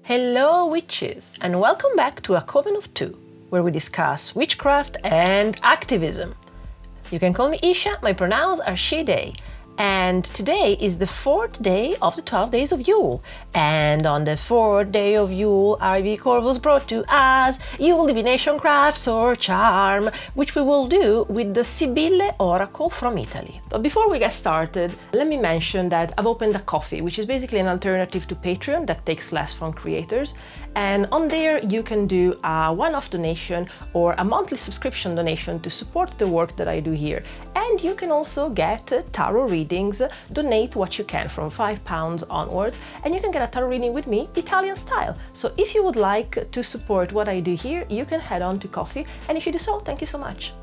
Hello witches, and welcome back to A Coven of Two, where we discuss witchcraft and activism. You can call me Isha, my pronouns are she, they. And today is the 4th day of the 12 days of Yule. And on the 4th day of Yule, Ivy Corvus brought to us Yule Divination Crafts or Charm, which we will do with the Sibille Oracle from Italy. But before we get started, let me mention that I've opened a Ko-fi, which is basically an alternative to Patreon that takes less from creators. And on there you can do a one-off donation or a monthly subscription donation to support the work that I do here. And you can also get tarot readings, donate what you can from £5 onwards, and you can get a tarot reading with me, Italian style. So if you would like to support what I do here, you can head on to Ko-fi, and if you do so, thank you so much.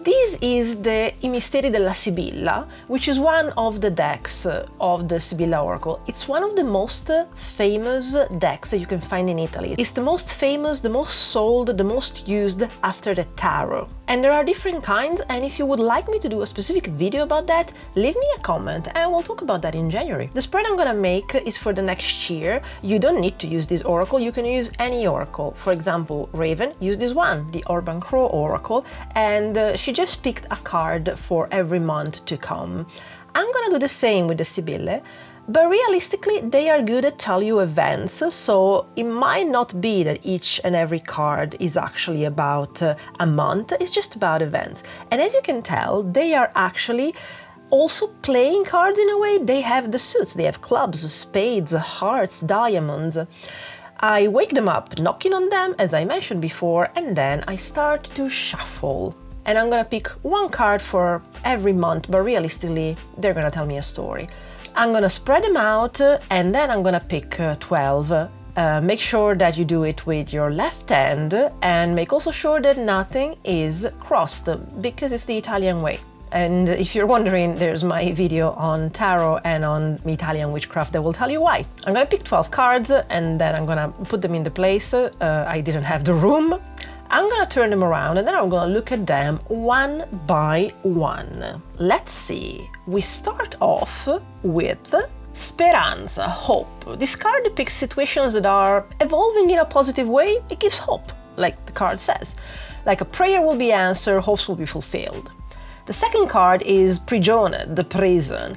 This is the I Misteri della Sibilla, which is one of the decks of the Sibilla Oracle. It's one of the most famous decks that you can find in Italy. It's the most famous, the most sold, the most used after the tarot. And there are different kinds, and if you would like me to do a specific video about that, leave me a comment and we'll talk about that in January. The spread I'm gonna make is for the next year. You don't need to use this oracle, you can use any oracle. For example, Raven used this one, the Urban Crow Oracle, and she just picked a card for every month to come. I'm gonna do the same with the Sibille, but realistically they are good at tell you events, so it might not be that each and every card is actually about a month, it's just about events. And as you can tell, they are actually also playing cards in a way. They have the suits, they have clubs, spades, hearts, diamonds. I wake them up knocking on them, as I mentioned before, and then I start to shuffle. And I'm gonna pick one card for every month, but realistically, they're gonna tell me a story. I'm gonna spread them out, and then I'm gonna pick 12. Make sure that you do it with your left hand, and make also sure that nothing is crossed, because it's the Italian way. And if you're wondering, there's my video on tarot and on Italian witchcraft that will tell you why. I'm gonna pick 12 cards, and then I'm gonna put them in the place. I didn't have the room. I'm gonna turn them around and then I'm gonna look at them one by one. Let's see. We start off with Speranza, hope. This card depicts situations that are evolving in a positive way. It gives hope, like the card says. Like a prayer will be answered, hopes will be fulfilled. The second card is Prigione, the prison.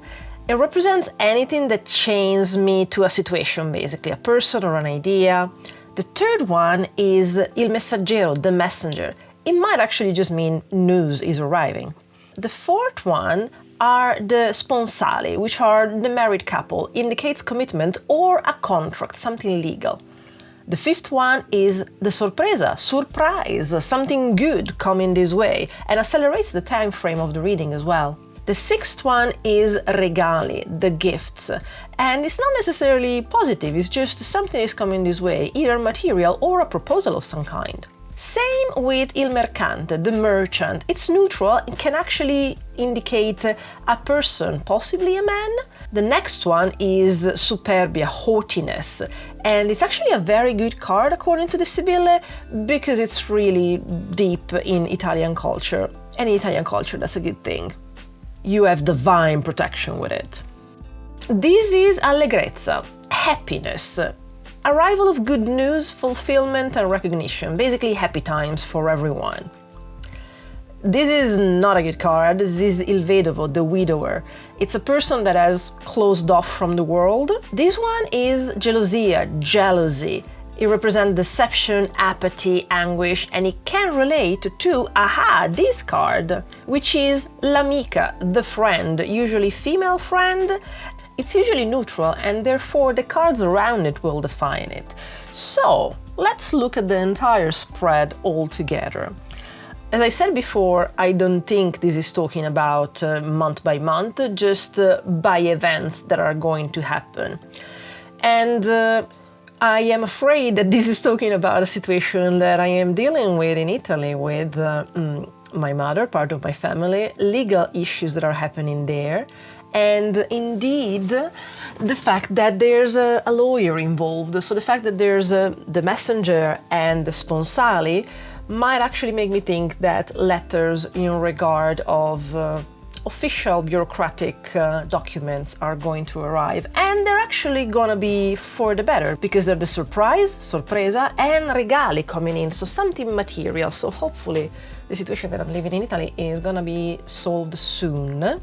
It represents anything that chains me to a situation, basically, a person or an idea. The third one is Il Messaggero, the messenger. It might actually just mean news is arriving. The fourth one are the Sponsali, which are the married couple, indicates commitment or a contract, something legal. The fifth one is the Sorpresa, surprise, something good coming this way, and accelerates the time frame of the reading as well. The sixth one is Regali, the gifts, and it's not necessarily positive, it's just something is coming this way, either material or a proposal of some kind. Same with Il Mercante, the merchant. It's neutral, it can actually indicate a person, possibly a man. The next one is Superbia, haughtiness, and it's actually a very good card according to the Sibille because it's really deep in Italian culture, and in Italian culture that's a good thing. You have divine protection with it. This is Allegrezza, happiness. Arrival of good news, fulfillment and recognition, basically happy times for everyone. This is not a good card, this is Il Vedovo, the widower. It's a person that has closed off from the world. This one is Gelosia, jealousy. It represents deception, apathy, anguish, and it can relate to, this card, which is L'Amica, the friend, usually female friend. It's usually neutral, and therefore the cards around it will define it. So, let's look at the entire spread all together. As I said before, I don't think this is talking about month by month, just by events that are going to happen. And I am afraid that this is talking about a situation that I am dealing with in Italy with my mother, part of my family, legal issues that are happening there, and indeed the fact that there's a lawyer involved. So the fact that there's the messenger and the Sponsali might actually make me think that letters in regard of official bureaucratic documents are going to arrive, and they're actually gonna be for the better because they're the surprise, sorpresa, and regali coming in, so something material. So hopefully the situation that I'm living in Italy is gonna be solved soon.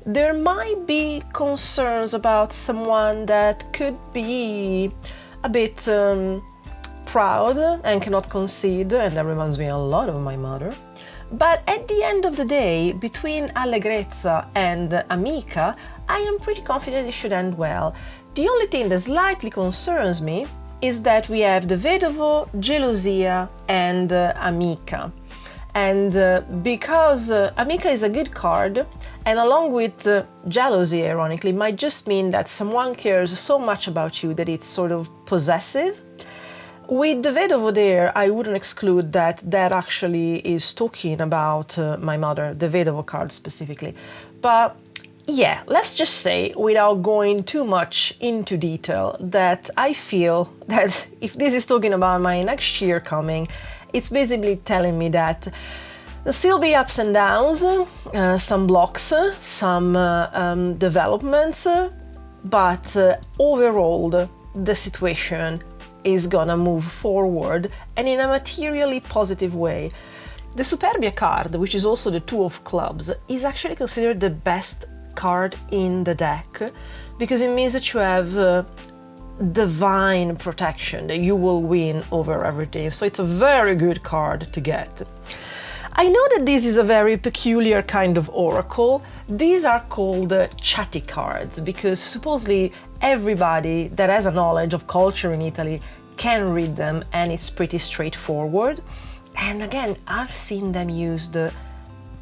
There might be concerns about someone that could be a bit proud and cannot concede, and that reminds me a lot of my mother. But at the end of the day, between Allegrezza and Amica, I am pretty confident it should end well. The only thing that slightly concerns me is that we have the Vedovo, Gelosia, and Amica. And because Amica is a good card, and along with jealousy, ironically, might just mean that someone cares so much about you that it's sort of possessive. With the Vedovo there, I wouldn't exclude that actually is talking about my mother, the Vedovo card specifically. But yeah, let's just say, without going too much into detail, that I feel that if this is talking about my next year coming, it's basically telling me that there'll still be ups and downs, some blocks, some developments, but overall the situation is gonna move forward and in a materially positive way. The Superbia card, which is also the Two of Clubs, is actually considered the best card in the deck because it means that you have divine protection, that you will win over everything. So it's a very good card to get. I know that this is a very peculiar kind of oracle. These are called chatty cards because supposedly everybody that has a knowledge of culture in Italy can read them, and it's pretty straightforward. And again, I've seen them used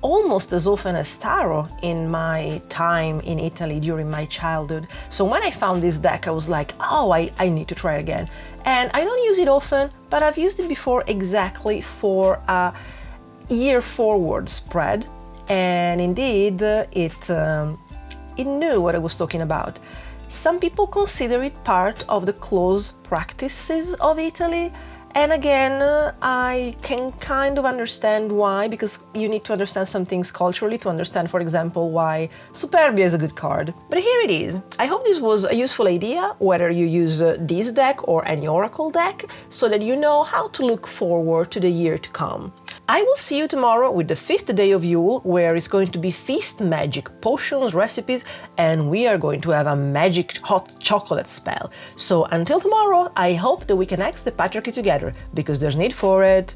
almost as often as tarot in my time in Italy during my childhood. So when I found this deck, I was like, oh, I need to try again. And I don't use it often, but I've used it before exactly for a year forward spread. And indeed, it knew what I was talking about. Some people consider it part of the close practices of Italy. And again, I can kind of understand why, because you need to understand some things culturally to understand, for example, why Superbia is a good card. But here it is. I hope this was a useful idea, whether you use this deck or any oracle deck, so that you know how to look forward to the year to come. I will see you tomorrow with the 5th day of Yule, where it's going to be feast magic, potions, recipes, and we are going to have a magic hot chocolate spell. So until tomorrow, I hope that we can axe the patriarchy together, because there's need for it.